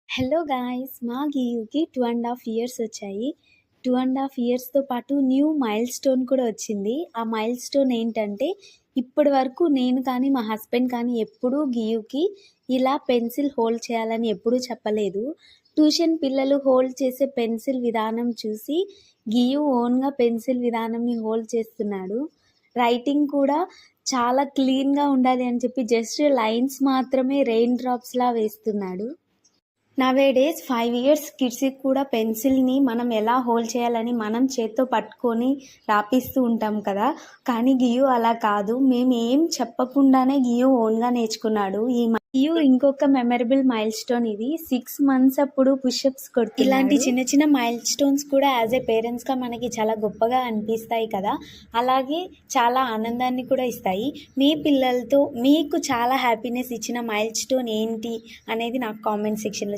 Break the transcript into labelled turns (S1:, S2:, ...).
S1: Hello guys! మా గియుకి 2½ years వచ్చాయి. 2½ ఇయర్స్‌తో పాటు న్యూ మైల్‌స్టోన్ కూడా వచ్చింది. ఆ మైల్‌స్టోన్ ఏంటంటే, ఇప్పటి వరకు నేను కానీ, మా హస్బెండ్ కానీ ఎప్పుడూ గియుకి ఇలా పెన్సిల్ హోల్డ్ చేయాలని ఎప్పుడూ చెప్పలేదు. ట్యూషన్ పిల్లలు హోల్డ్ చేసే పెన్సిల్ విధానం చూసి గియు ఓన్‌గా పెన్సిల్ విధానంని హోల్డ్ చేస్తున్నాడు. రైటింగ్ కూడా చాలా క్లీన్‌గా ఉండాలి అని చెప్పి జస్ట్ లైన్స్ మాత్రమే రెయిన్ డ్రాప్స్‌లా వేస్తున్నాడు. నవేడేస్ 5 ఇయర్స్ కిడ్స్‌కి కూడా పెన్సిల్‌ని మనం ఎలా హోల్డ్ చేయాలని మనం చేత్తో పట్టుకొని రాపిస్తూ ఉంటాం కదా! కానీ గియు అలా కాదు. మేము ఏం చెప్పకుండానే గియు ఓన్‌గా నేర్చుకున్నాడు. గియు ఇంకొక మెమరబుల్ మైల్‌స్టోన్ ఇది. 6 మంత్స్ అప్పుడు పుషప్స్ కొడుతున్నాడు. ఇలాంటి చిన్న చిన్న మైల్‌స్టోన్స్ కూడా యాజ్ ఎ పేరెంట్స్‌గా మనకి చాలా గొప్పగా అనిపిస్తాయి కదా! అలాగే చాలా ఆనందాన్ని కూడా ఇస్తాయి. మీ పిల్లలతో మీకు చాలా హ్యాపీనెస్ ఇచ్చిన మైల్‌స్టోన్ ఏంటి అనేది నాకు కామెంట్ సెక్షన్‌లో